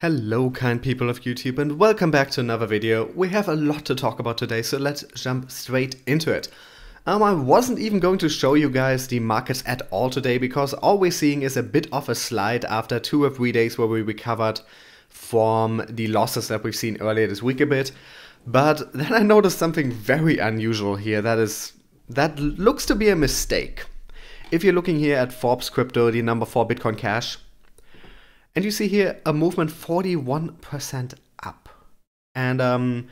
Hello kind people of YouTube and welcome back to another video. We have a lot to talk about today, so let's jump straight into it. I wasn't even going to show you guys the markets at all today because all we're seeing is a bit of a slide after 2 or 3 days where we recovered from the losses that we've seen earlier this week a bit. But then I noticed something very unusual here that looks to be a mistake. If you're looking here at Forbes Crypto, the number 4 Bitcoin Cash, and you see here a movement 41% up. And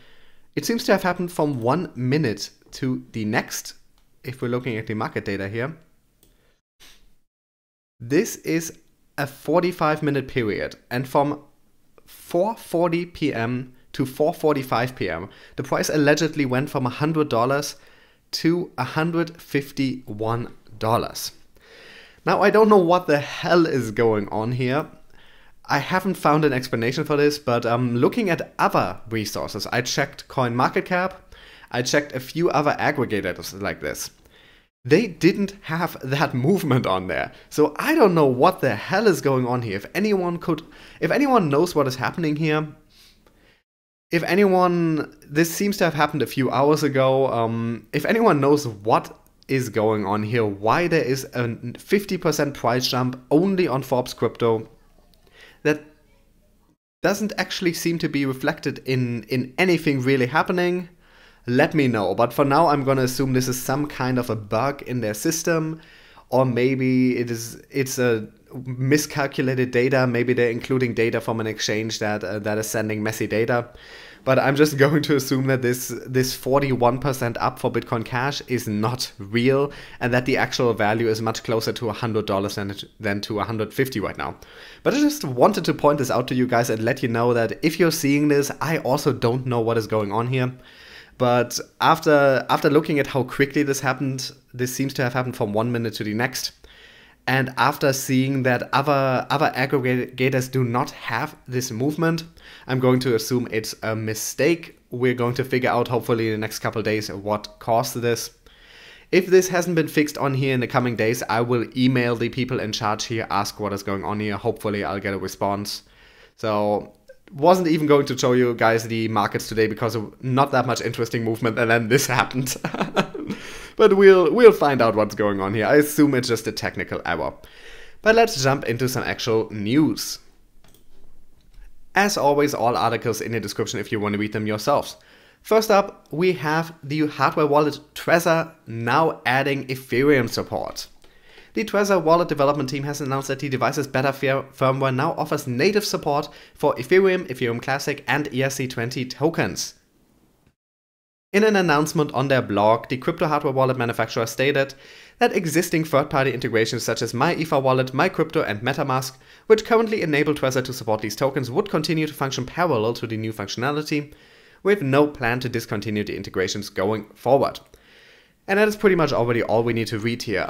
it seems to have happened from 1 minute to the next. If we're looking at the market data here, this is a 45-minute period. And from 4:40 p.m. to 4:45 p.m., the price allegedly went from $100 to $151. Now, I don't know what the hell is going on here. I haven't found an explanation for this, but looking at other resources, I checked CoinMarketCap, I checked a few other aggregators like this. They didn't have that movement on there. So I don't know what the hell is going on here. If anyone knows what is happening here, this seems to have happened a few hours ago. If anyone knows what is going on here, why there is a 50% price jump only on Forbes Crypto, that doesn't actually seem to be reflected in anything really happening, let me know. But for now, I'm gonna assume this is some kind of a bug in their system, or maybe it's a miscalculated data. Maybe they're including data from an exchange that is sending messy data. But I'm just going to assume that this 41% up for Bitcoin Cash is not real, and that the actual value is much closer to $100 than to $150 right now. But I just wanted to point this out to you guys and let you know that if you're seeing this, I also don't know what is going on here. But after looking at how quickly this happened, this seems to have happened from 1 minute to the next. And after seeing that other aggregators do not have this movement, I'm going to assume it's a mistake. We're going to figure out, hopefully in the next couple of days, what caused this. If this hasn't been fixed on here in the coming days, I will email the people in charge here, ask what is going on here. Hopefully I'll get a response. So wasn't even going to show you guys the markets today because of not that much interesting movement, and then this happened. But we'll find out what's going on here. I assume it's just a technical error. But let's jump into some actual news. As always, all articles in the description if you want to read them yourselves. First up, we have the hardware wallet Trezor now adding Ethereum support. The Trezor wallet development team has announced that the device's beta firmware now offers native support for Ethereum, Ethereum Classic, and ERC20 tokens. In an announcement on their blog, the crypto hardware wallet manufacturer stated that existing third-party integrations such as MyEtherWallet, MyCrypto, and MetaMask, which currently enable Trezor to support these tokens, would continue to function parallel to the new functionality, with no plan to discontinue the integrations going forward. And that is pretty much already all we need to read here.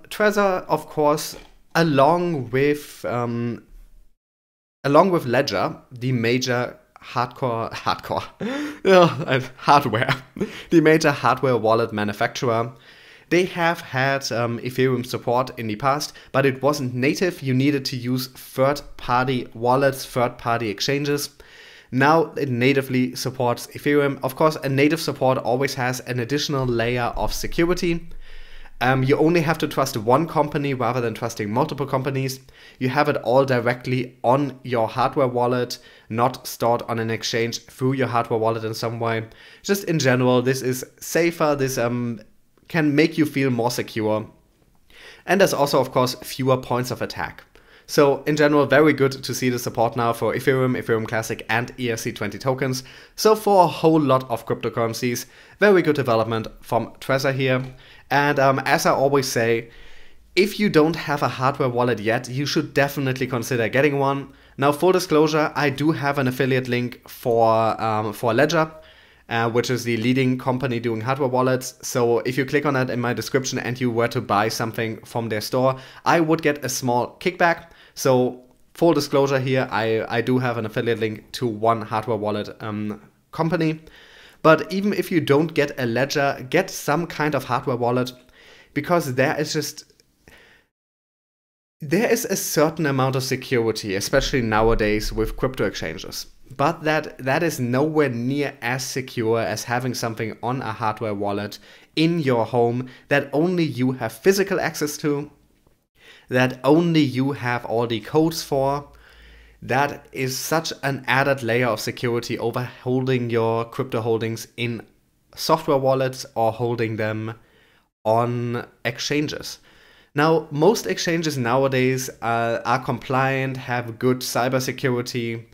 Trezor, of course, along with Ledger, the major hardware, the major hardware wallet manufacturer, they have had Ethereum support in the past, but it wasn't native. You needed to use third-party wallets, third-party exchanges. Now it natively supports Ethereum. Of course, a native support always has an additional layer of security. You only have to trust one company rather than trusting multiple companies. You have it all directly on your hardware wallet, not stored on an exchange through your hardware wallet in some way. Just in general, this is safer. This can make you feel more secure. And there's also, of course, fewer points of attack. So in general, very good to see the support now for Ethereum, Ethereum Classic, and ERC20 tokens. So for a whole lot of cryptocurrencies, very good development from Trezor here. And as I always say, if you don't have a hardware wallet yet, you should definitely consider getting one. Now, full disclosure, I do have an affiliate link for Ledger, which is the leading company doing hardware wallets. So if you click on that in my description and you were to buy something from their store, I would get a small kickback. So full disclosure here, I do have an affiliate link to one hardware wallet company. But even if you don't get a Ledger, get some kind of hardware wallet, because there is just There is a certain amount of security, especially nowadays with crypto exchanges, but that is nowhere near as secure as having something on a hardware wallet in your home that only you have physical access to, that only you have all the codes for. That is such an added layer of security over holding your crypto holdings in software wallets or holding them on exchanges. Now, most exchanges nowadays are compliant, have good cybersecurity.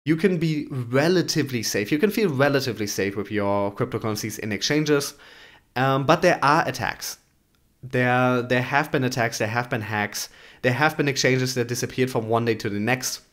You can be relatively safe. You can feel relatively safe with your cryptocurrencies in exchanges, but there are attacks. There have been attacks, there have been hacks, there have been exchanges that disappeared from one day to the next.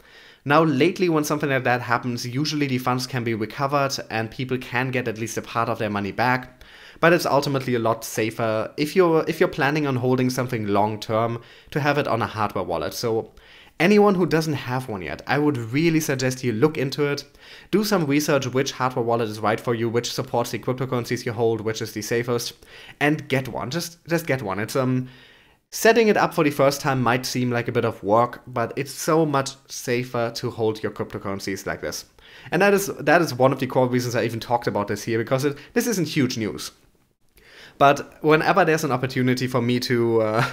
Now, lately, when something like that happens, usually the funds can be recovered and people can get at least a part of their money back. But it's ultimately a lot safer if you're planning on holding something long term to have it on a hardware wallet. So anyone who doesn't have one yet, I would really suggest you look into it, do some research which hardware wallet is right for you, which supports the cryptocurrencies you hold, which is the safest, and get one. Just get one. It's setting it up for the first time might seem like a bit of work, but it's so much safer to hold your cryptocurrencies like this. And that is one of the core reasons I even talked about this here, because this isn't huge news. But whenever there's an opportunity for me to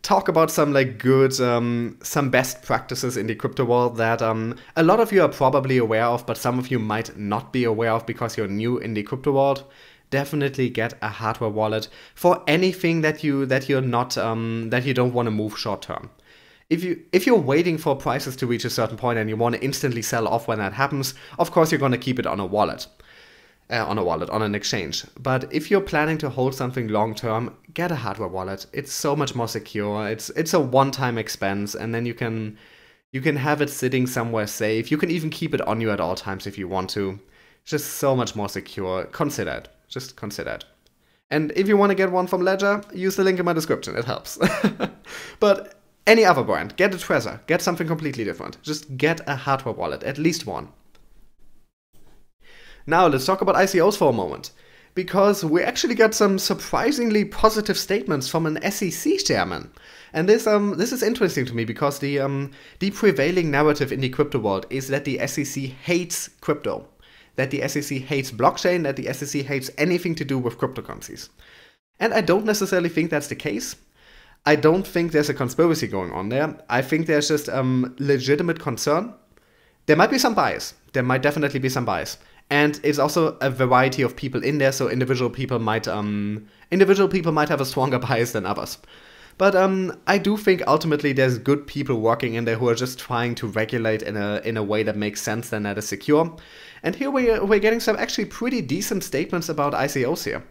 talk about some like good, some best practices in the crypto world that a lot of you are probably aware of, but some of you might not be aware of because you're new in the crypto world, definitely get a hardware wallet for anything that you don't want to move short term. If you're waiting for prices to reach a certain point and you want to instantly sell off when that happens, of course you're going to keep it on a wallet. On an exchange. But if you're planning to hold something long term, get a hardware wallet. It's so much more secure. It's a one-time expense, and then you can have it sitting somewhere safe. You can even keep it on you at all times if you want to. It's just so much more secure. Consider it. Just consider it. And if you want to get one from Ledger, use the link in my description. It helps. But any other brand, get a Trezor. Get something completely different. Just get a hardware wallet, at least one. Now let's talk about ICOs for a moment, because we actually got some surprisingly positive statements from an SEC chairman. And this is interesting to me because the prevailing narrative in the crypto world is that the SEC hates crypto, that the SEC hates blockchain, that the SEC hates anything to do with cryptocurrencies. And I don't necessarily think that's the case. I don't think there's a conspiracy going on there. I think there's just legitimate concern. There might be some bias. There might definitely be some bias. And it's also a variety of people in there, so individual people might have a stronger bias than others. But I do think ultimately there's good people working in there who are just trying to regulate in a way that makes sense and that is secure. And here we're getting some actually pretty decent statements about ICOs here.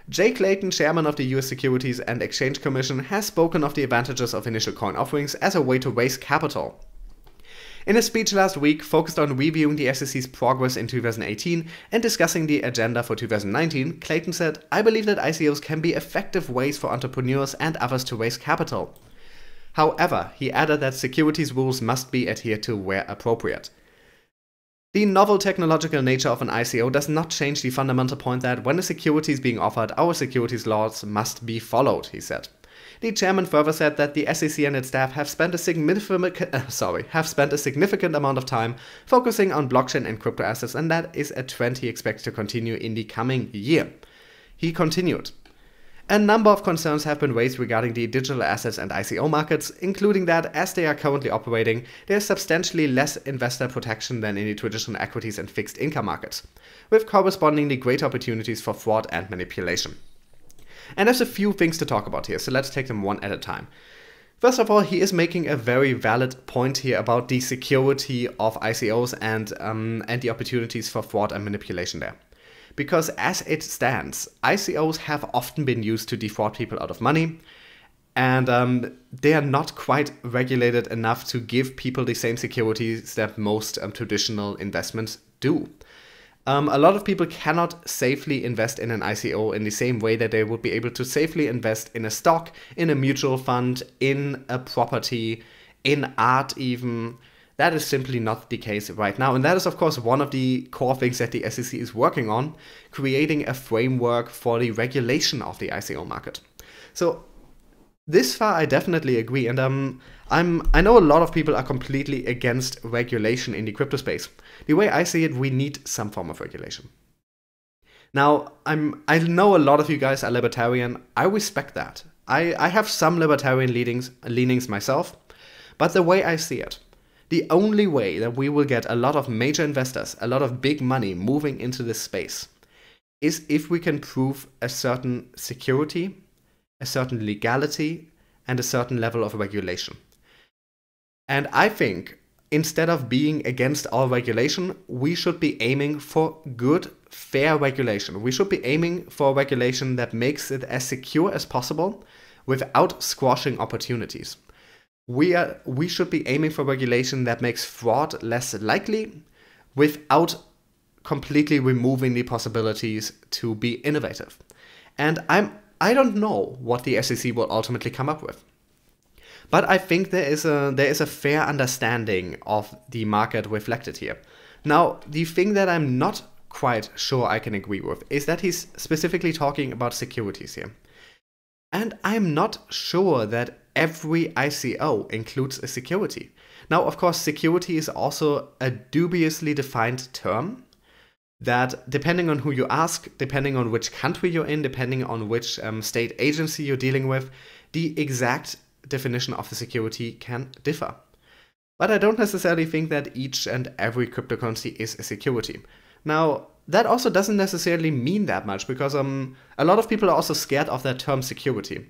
Jay Clayton, chairman of the US Securities and Exchange Commission, has spoken of the advantages of initial coin offerings as a way to raise capital. In a speech last week focused on reviewing the SEC's progress in 2018 and discussing the agenda for 2019, Clayton said, "I believe that ICOs can be effective ways for entrepreneurs and others to raise capital." However, he added that securities rules must be adhered to where appropriate. The novel technological nature of an ICO does not change the fundamental point that when a security is being offered, our securities laws must be followed, he said. The chairman further said that the SEC and its staff have spent a significant amount of time focusing on blockchain and crypto assets, and that is a trend he expects to continue in the coming year. He continued, "A number of concerns have been raised regarding the digital assets and ICO markets, including that, as they are currently operating, there is substantially less investor protection than in the traditional equities and fixed income markets, with correspondingly great opportunities for fraud and manipulation." And there's a few things to talk about here, so let's take them one at a time. First of all, he is making a very valid point here about the security of ICOs and the opportunities for fraud and manipulation there. Because as it stands, ICOs have often been used to defraud people out of money, and they are not quite regulated enough to give people the same securities that most traditional investments do. A lot of people cannot safely invest in an ICO in the same way that they would be able to safely invest in a stock, in a mutual fund, in a property, in art even. That is simply not the case right now. And that is, of course, one of the core things that the SEC is working on, creating a framework for the regulation of the ICO market. So This far, I definitely agree, and I know a lot of people are completely against regulation in the crypto space. The way I see it, we need some form of regulation. Now, I know a lot of you guys are libertarian. I respect that. I have some libertarian leanings myself, but the way I see it, the only way that we will get a lot of major investors, a lot of big money moving into this space, is if we can prove a certain security, a certain legality, and a certain level of regulation. And I think instead of being against all regulation, we should be aiming for good, fair regulation. We should be aiming for regulation that makes it as secure as possible without squashing opportunities. We should be aiming for regulation that makes fraud less likely without completely removing the possibilities to be innovative. And I don't know what the SEC will ultimately come up with. But I think there is a fair understanding of the market reflected here. Now, the thing that I'm not quite sure I can agree with is that he's specifically talking about securities here. And I'm not sure that every ICO includes a security. Now, of course, security is also a dubiously defined term that, depending on who you ask, depending on which country you're in, depending on which state agency you're dealing with, the exact definition of the security can differ. But I don't necessarily think that each and every cryptocurrency is a security. Now, that also doesn't necessarily mean that much, because a lot of people are also scared of that term security.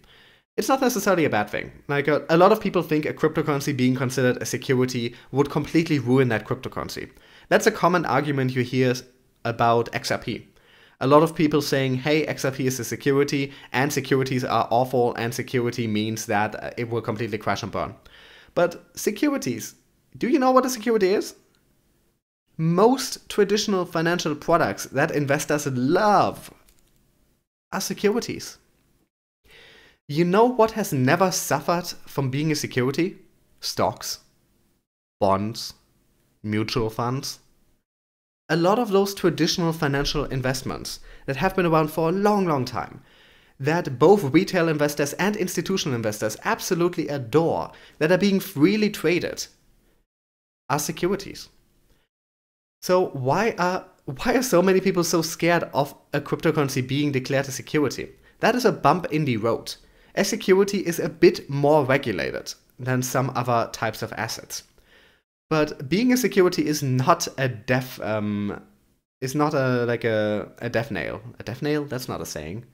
It's not necessarily a bad thing. Like, a lot of people think a cryptocurrency being considered a security would completely ruin that cryptocurrency. That's a common argument you hear about XRP. A lot of people saying, hey, XRP is a security, and securities are awful, and security means that it will completely crash and burn. But securities, do you know what a security is? Most traditional financial products that investors love are securities. You know what has never suffered from being a security? Stocks, bonds, mutual funds. A lot of those traditional financial investments that have been around for a long, long time, that both retail investors and institutional investors absolutely adore, that are being freely traded, are securities. So why are so many people so scared of a cryptocurrency being declared a security? That is a bump in the road. A security is a bit more regulated than some other types of assets. But being a security is not a death nail. A death nail? That's not a saying.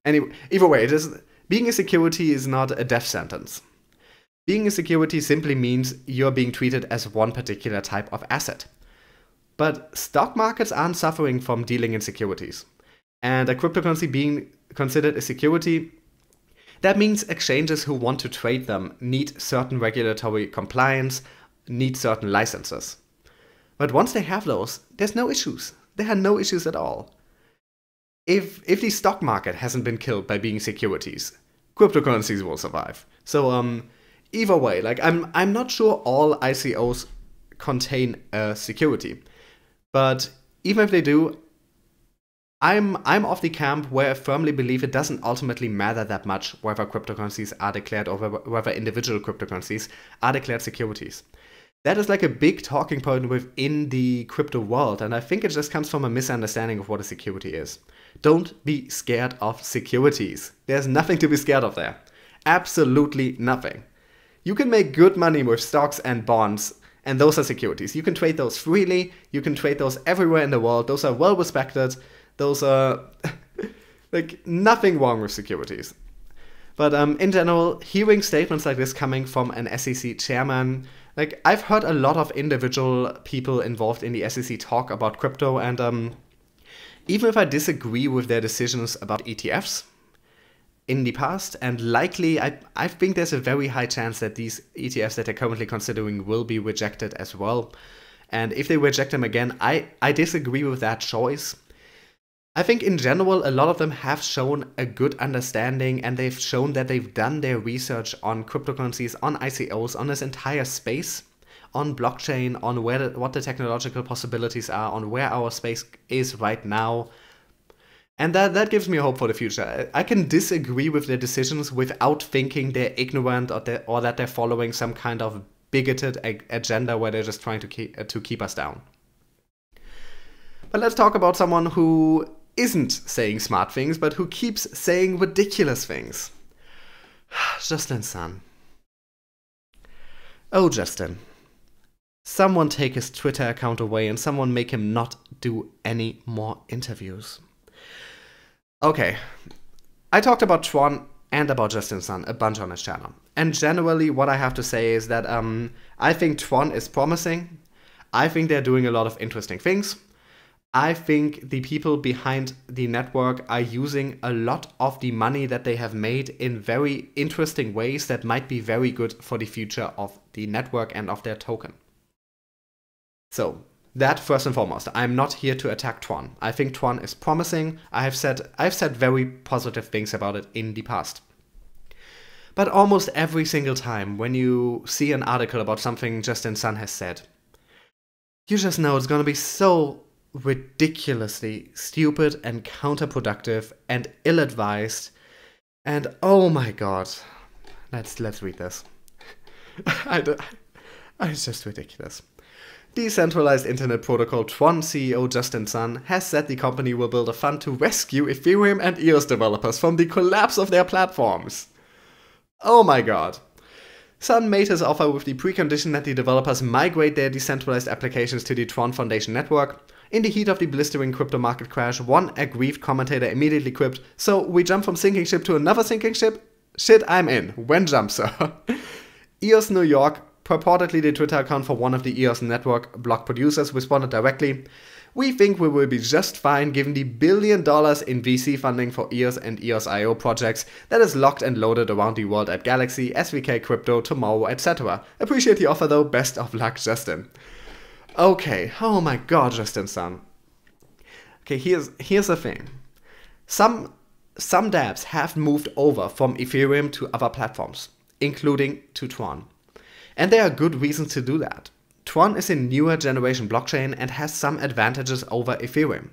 Anyway, either way, being a security is not a death sentence. Being a security simply means you're being treated as one particular type of asset. But stock markets aren't suffering from dealing in securities. And a cryptocurrency being considered a security, that means exchanges who want to trade them need certain regulatory compliance, need certain licenses. But once they have those, there's no issues. There are no issues at all. If the stock market hasn't been killed by being securities, cryptocurrencies will survive. So either way, like I'm not sure all ICOs contain a security. But even if they do, I'm of the camp where I firmly believe it doesn't ultimately matter that much whether cryptocurrencies are declared or whether individual cryptocurrencies are declared securities. That is like a big talking point within the crypto world, and I think it just comes from a misunderstanding of what a security is. Don't be scared of securities. There's nothing to be scared of there. Absolutely nothing. You can make good money with stocks and bonds, and those are securities. You can trade those freely, you can trade those everywhere in the world, those are well respected, those are like nothing wrong with securities. But in general, hearing statements like this coming from an SEC chairman, like I've heard a lot of individual people involved in the SEC talk about crypto, and even if I disagree with their decisions about ETFs in the past, and likely I think there's a very high chance that these ETFs that they're currently considering will be rejected as well. And if they reject them again, I disagree with that choice. I think in general, a lot of them have shown a good understanding, and they've shown that they've done their research on cryptocurrencies, on ICOs, on this entire space, on blockchain, on what the technological possibilities are, on where our space is right now. And that gives me hope for the future. I can disagree with their decisions without thinking they're ignorant or that they're following some kind of bigoted agenda where they're just trying to keep us down. But let's talk about someone who isn't saying smart things, but who keeps saying ridiculous things. Justin Sun. Oh, Justin. Someone take his Twitter account away and someone make him not do any more interviews. Okay, I talked about TRON and about Justin Sun a bunch on his channel. And generally what I have to say is that I think TRON is promising. I think they're doing a lot of interesting things. I think the people behind the network are using a lot of the money that they have made in very interesting ways that might be very good for the future of the network and of their token. So, that first and foremost. I'm not here to attack TRON. I think TRON is promising. I've said very positive things about it in the past. But almost every single time when you see an article about something Justin Sun has said, you just know it's gonna be so ridiculously stupid and counterproductive and ill-advised. And oh my god. Let's read this. It's just ridiculous. Decentralized Internet Protocol TRON CEO Justin Sun has said the company will build a fund to rescue Ethereum and EOS developers from the collapse of their platforms. Oh my god. Sun made his offer with the precondition that the developers migrate their decentralized applications to the TRON Foundation network. In the heat of the blistering crypto market crash, one aggrieved commentator immediately quipped, "So we jump from sinking ship to another sinking ship? Shit, I'm in. When jump, sir?" EOS New York, purportedly the Twitter account for one of the EOS network block producers, responded directly, "We think we will be just fine given the $1 billion in VC funding for EOS and EOS.io projects that is locked and loaded around the world at Galaxy, SVK Crypto, Tomorrow, etc. Appreciate the offer though, best of luck, Justin." Okay, oh my god, Justin Sun. Okay, here's the thing. Some dApps have moved over from Ethereum to other platforms, including to TRON. And there are good reasons to do that. TRON is a newer generation blockchain and has some advantages over Ethereum.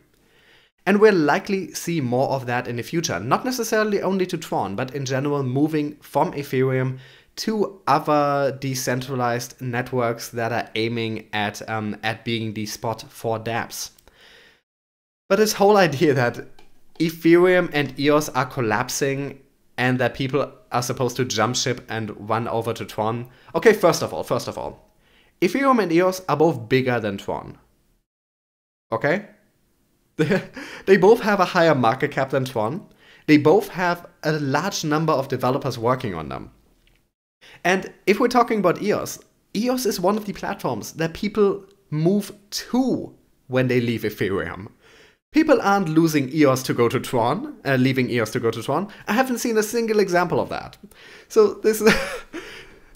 And we'll likely see more of that in the future, not necessarily only to TRON, but in general moving from Ethereum to other decentralized networks that are aiming at being the spot for dApps. But this whole idea that Ethereum and EOS are collapsing and that people are supposed to jump ship and run over to TRON. Okay, first of all, Ethereum and EOS are both bigger than TRON. Okay? They both have a higher market cap than TRON. They both have a large number of developers working on them. And if we're talking about EOS, EOS is one of the platforms that people move to when they leave Ethereum. People aren't losing EOS to go to TRON, leaving EOS to go to TRON. I haven't seen a single example of that. So this is,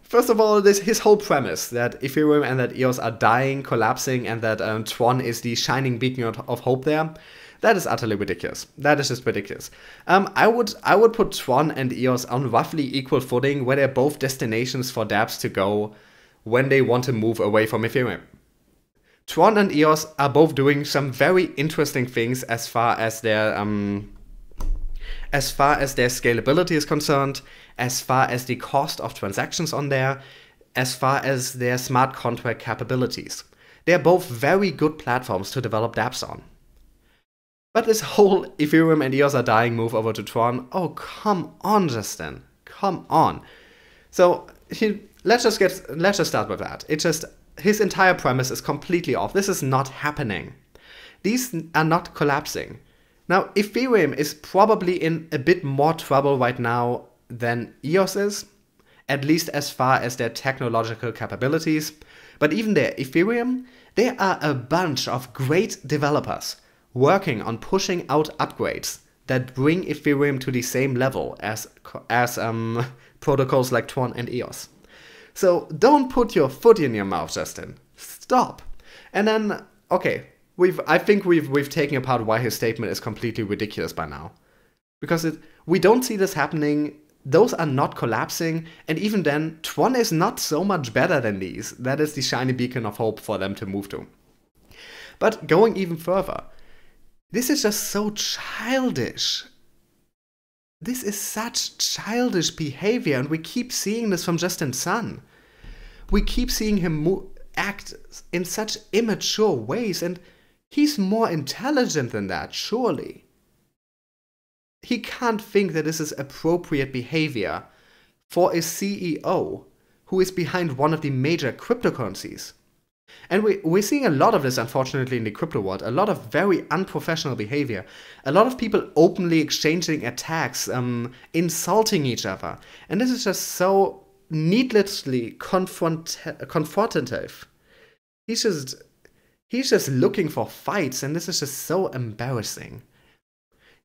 first of all, his whole premise that Ethereum and that EOS are dying, collapsing, and that TRON is the shining beacon of hope there, that is utterly ridiculous. That is just ridiculous. I would put TRON and EOS on roughly equal footing, where they're both destinations for dApps to go when they want to move away from Ethereum. TRON and EOS are both doing some very interesting things as far as their scalability is concerned, as far as the cost of transactions on there, as far as their smart contract capabilities. They are both very good platforms to develop dApps on. But this whole Ethereum and EOS are dying move over to TRON, oh come on, Justin, come on. So let's just start with that. His entire premise is completely off. This is not happening. These are not collapsing. Now, Ethereum is probably in a bit more trouble right now than EOS is, at least as far as their technological capabilities. But even there, Ethereum, there are a bunch of great developers working on pushing out upgrades that bring Ethereum to the same level as protocols like TRON and EOS. So don't put your foot in your mouth, Justin. Stop. And then, okay, I think we've taken apart why his statement is completely ridiculous by now. Because we don't see this happening, those are not collapsing, and even then, TRON is not so much better than these. That is the shiny beacon of hope for them to move to. But going even further, This is just so childish. This is such childish behavior, and we keep seeing this from Justin Sun. We keep seeing him act in such immature ways, and he's more intelligent than that, surely. He can't think that this is appropriate behavior for a CEO who is behind one of the major cryptocurrencies. And we're seeing a lot of this, unfortunately, in the crypto world. A lot of very unprofessional behavior. A lot of people openly exchanging attacks, insulting each other. And this is just so needlessly confrontative. He's just looking for fights, and this is just so embarrassing.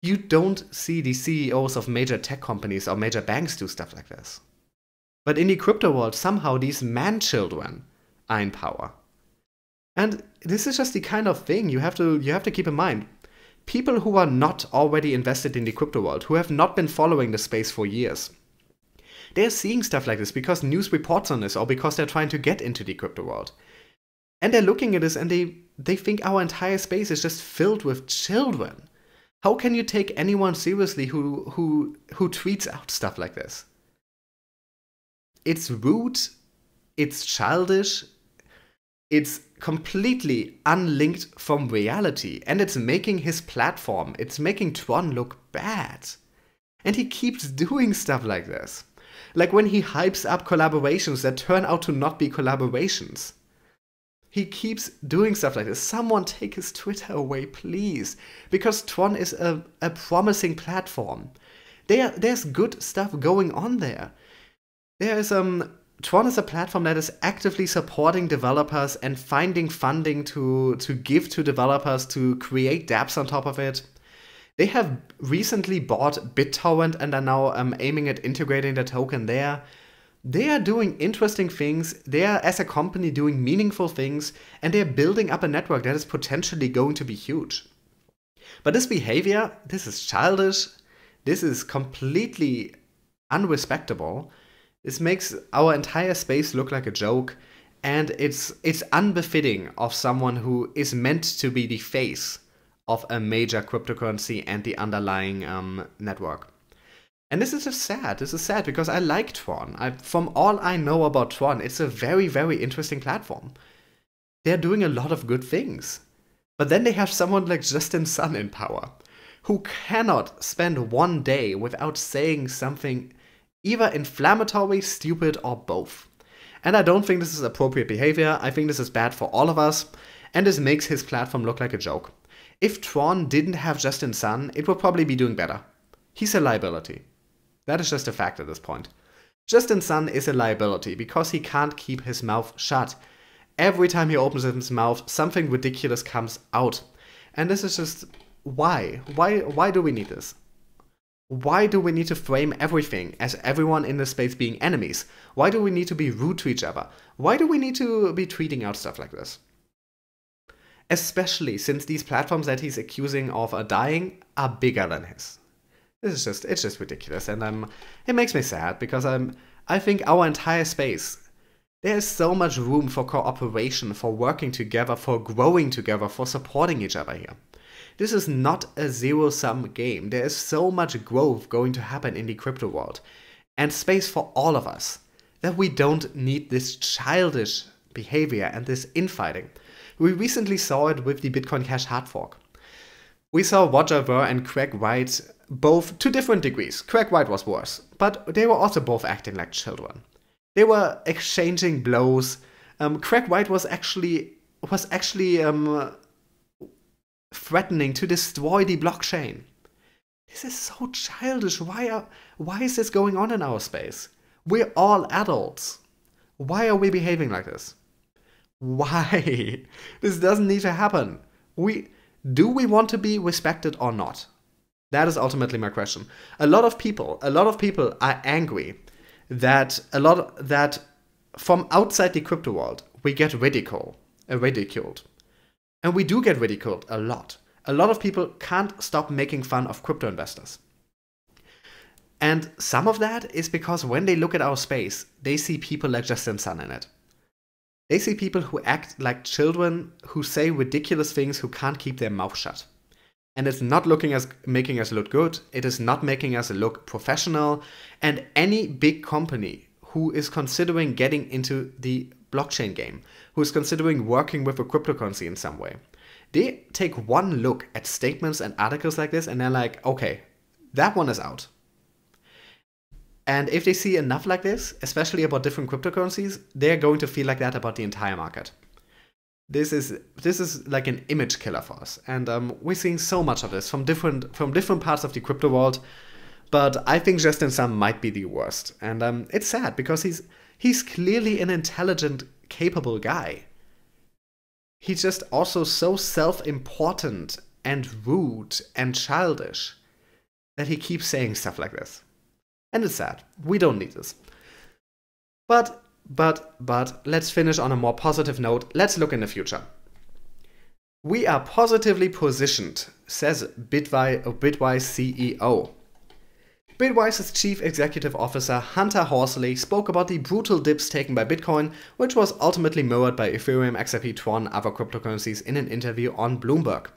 You don't see the CEOs of major tech companies or major banks do stuff like this. But in the crypto world, somehow these man-children are in power. And this is just the kind of thing you have to keep in mind. People who are not already invested in the crypto world, who have not been following the space for years, they're seeing stuff like this because news reports on this or because they're trying to get into the crypto world. And they're looking at this and they think our entire space is just filled with children. How can you take anyone seriously who tweets out stuff like this? It's rude, it's childish, it's completely unlinked from reality, and it's making his platform, it's making TRON look bad. And he keeps doing stuff like this. Like when he hypes up collaborations that turn out to not be collaborations. He keeps doing stuff like this. Someone take his Twitter away, please. Because TRON is a promising platform. There's good stuff going on there. TRON is a platform that is actively supporting developers and finding funding to give to developers to create dApps on top of it. They have recently bought BitTorrent and are now aiming at integrating the token there. They are doing interesting things, they are as a company doing meaningful things, and they're building up a network that is potentially going to be huge. But this behavior, this is childish, this is completely unrespectable. This makes our entire space look like a joke, and it's unbefitting of someone who is meant to be the face of a major cryptocurrency and the underlying network. And this is just sad. This is sad because I like TRON. From all I know about TRON, it's a very, very interesting platform. They're doing a lot of good things. But then they have someone like Justin Sun in power, who cannot spend one day without saying something either inflammatory, stupid, or both. And I don't think this is appropriate behavior. I think this is bad for all of us, and this makes his platform look like a joke. If TRON didn't have Justin Sun, it would probably be doing better. He's a liability. That is just a fact at this point. Justin Sun is a liability because he can't keep his mouth shut. Every time he opens his mouth, something ridiculous comes out. And this is just... why? Why do we need this? Why do we need to frame everything as everyone in the space being enemies? Why do we need to be rude to each other? Why do we need to be tweeting out stuff like this? Especially since these platforms that he's accusing of dying are bigger than his. It's just ridiculous, and it makes me sad because I think our entire space, there is so much room for cooperation, for working together, for growing together, for supporting each other here. This is not a zero-sum game. There is so much growth going to happen in the crypto world, and space for all of us, that we don't need this childish behavior and this infighting. We recently saw it with the Bitcoin Cash hard fork. We saw Roger Ver and Craig Wright, both to different degrees. Craig Wright was worse, but they were also both acting like children. They were exchanging blows. Craig Wright was actually threatening to destroy the blockchain. This is so childish. Why is this going on in our space? We're all adults. Why are we behaving like this? Why? This doesn't need to happen. Do we want to be respected or not? That is ultimately my question. A lot of people are angry that from outside the crypto world we get ridiculed. And we do get ridiculed a lot. A lot of people can't stop making fun of crypto investors. And some of that is because when they look at our space, they see people like Justin Sun in it. They see people who act like children, who say ridiculous things, who can't keep their mouth shut. And it's not making us look good. It is not making us look professional. And any big company who is considering getting into the blockchain game, who is considering working with a cryptocurrency in some way, they take one look at statements and articles like this and they're like, okay, that one is out. And if they see enough like this, especially about different cryptocurrencies, they're going to feel like that about the entire market. This is like an image killer for us. And we're seeing so much of this from different parts of the crypto world. But I think Justin Sun might be the worst. And it's sad because he's clearly an intelligent, capable guy. He's just also so self-important and rude and childish that he keeps saying stuff like this. And it's sad. We don't need this. But let's finish on a more positive note. Let's look in the future. We are positively positioned, says Bitwise CEO. Bitwise's Chief Executive Officer Hunter Horsley spoke about the brutal dips taken by Bitcoin, which was ultimately mirrored by Ethereum, XRP, TRON, other cryptocurrencies in an interview on Bloomberg.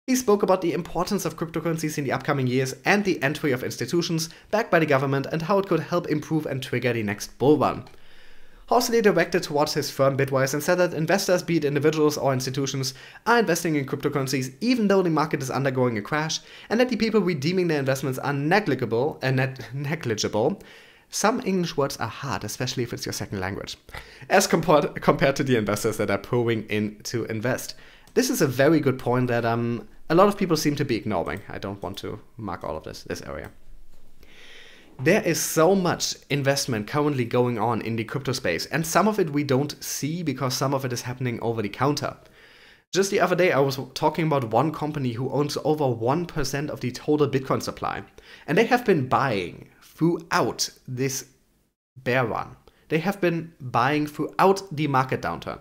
He spoke about the importance of cryptocurrencies in the upcoming years and the entry of institutions backed by the government and how it could help improve and trigger the next bull run. Horsley directed towards his firm Bitwise and said that investors, be it individuals or institutions, are investing in cryptocurrencies even though the market is undergoing a crash, and that the people redeeming their investments are negligible. Some English words are hard, especially if it's your second language, as compared to the investors that are pouring in to invest. This is a very good point that a lot of people seem to be ignoring. I don't want to mark all of this area. There is so much investment currently going on in the crypto space, and some of it we don't see because some of it is happening over the counter. Just the other day I was talking about one company who owns over 1% of the total Bitcoin supply, and they have been buying throughout this bear run. They have been buying throughout the market downturn.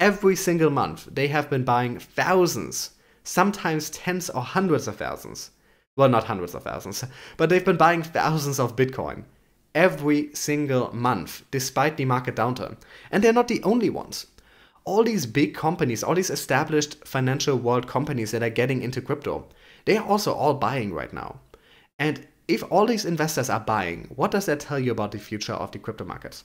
Every single month they have been buying thousands, sometimes tens or hundreds of thousands. Well, not hundreds of thousands, but they've been buying thousands of Bitcoin every single month, despite the market downturn. And they're not the only ones. All these big companies, all these established financial world companies that are getting into crypto, they are also all buying right now. And if all these investors are buying, what does that tell you about the future of the crypto markets?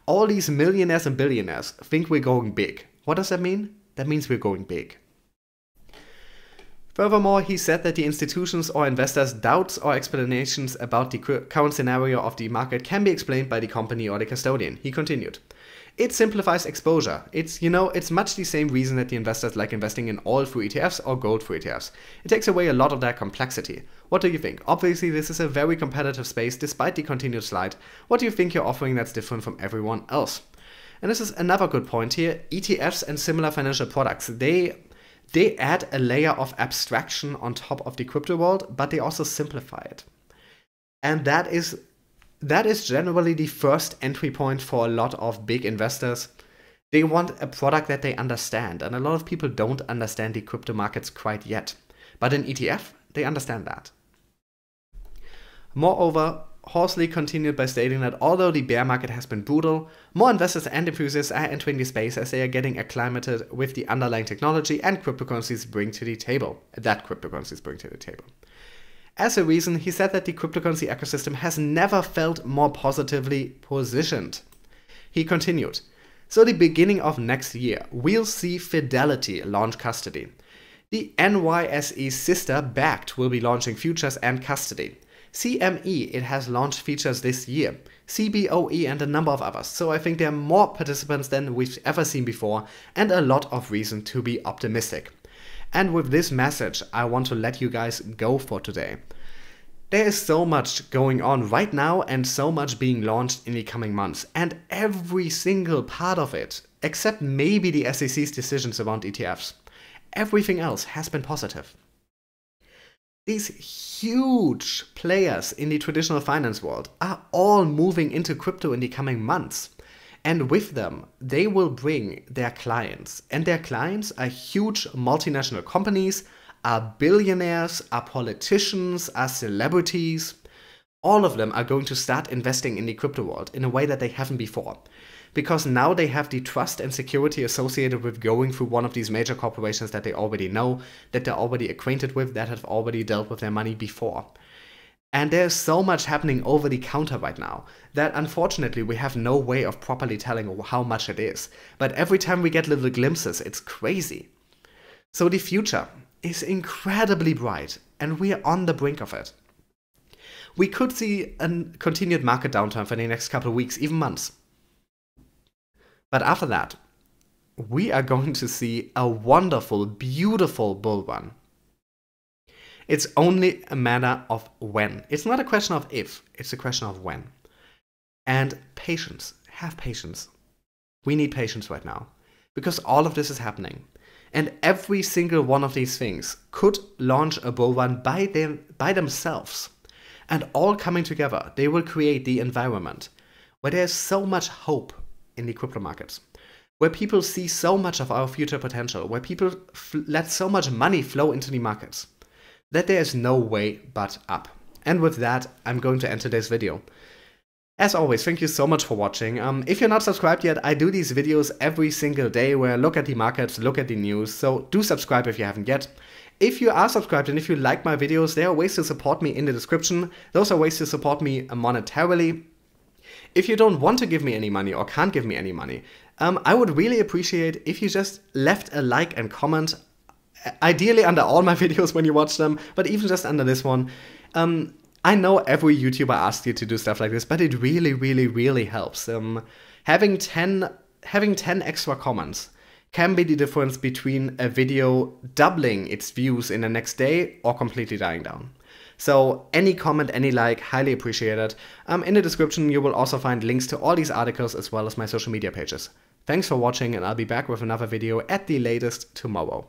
All these millionaires and billionaires think we're going big. What does that mean? That means we're going big. Furthermore, he said that the institutions or investors' doubts or explanations about the current scenario of the market can be explained by the company or the custodian. He continued, "It simplifies exposure. It's much the same reason that the investors like investing in oil through ETFs or gold through ETFs. It takes away a lot of that complexity. What do you think? Obviously, this is a very competitive space despite the continued slide. What do you think you're offering that's different from everyone else?" And this is another good point here. ETFs and similar financial products, they add a layer of abstraction on top of the crypto world, but they also simplify it. And that is generally the first entry point for a lot of big investors. They want a product that they understand, and a lot of people don't understand the crypto markets quite yet. But in ETF, they understand that. Moreover, Horsley continued by stating that although the bear market has been brutal, more investors and enthusiasts are entering the space as they are getting acclimated with the underlying technology and cryptocurrencies bring to the table. As a reason, he said that the cryptocurrency ecosystem has never felt more positively positioned. He continued, "So the beginning of next year, we'll see Fidelity launch custody. The NYSE sister Bakkt will be launching futures and custody. CME, it has launched features this year, CBOE and a number of others, so I think there are more participants than we've ever seen before and a lot of reason to be optimistic." And with this message, I want to let you guys go for today. There is so much going on right now and so much being launched in the coming months, and every single part of it, except maybe the SEC's decisions around ETFs, everything else has been positive. These huge players in the traditional finance world are all moving into crypto in the coming months. And with them, they will bring their clients. And their clients are huge multinational companies, are billionaires, are politicians, are celebrities. All of them are going to start investing in the crypto world in a way that they haven't before. because now they have the trust and security associated with going through one of these major corporations that they already know, that they're already acquainted with, that have already dealt with their money before. And there's so much happening over the counter right now that unfortunately we have no way of properly telling how much it is. But every time we get little glimpses, it's crazy. So the future is incredibly bright, and we are on the brink of it. We could see a continued market downturn for the next couple of weeks, even months. But after that, we are going to see a wonderful, beautiful bull run. It's only a matter of when. It's not a question of if, it's a question of when. And patience. Have patience. We need patience right now, because all of this is happening. And every single one of these things could launch a bull run by themselves. And all coming together, they will create the environment where there's so much hope in the crypto markets, where people see so much of our future potential, where people let so much money flow into the markets, that there is no way but up. And with that, I'm going to end today's video. As always, thank you so much for watching. If you're not subscribed yet, I do these videos every single day where I look at the markets, look at the news, so do subscribe if you haven't yet. If you are subscribed and if you like my videos, there are ways to support me in the description. Those are ways to support me monetarily. If you don't want to give me any money or can't give me any money, I would really appreciate if you just left a like and comment, ideally under all my videos when you watch them, but even just under this one. I know every YouTuber asks you to do stuff like this, but it really, really, really helps. Having 10 extra comments can be the difference between a video doubling its views in the next day or completely dying down. So any comment, any like, highly appreciated. In the description you will also find links to all these articles as well as my social media pages. Thanks for watching, and I'll be back with another video at the latest tomorrow.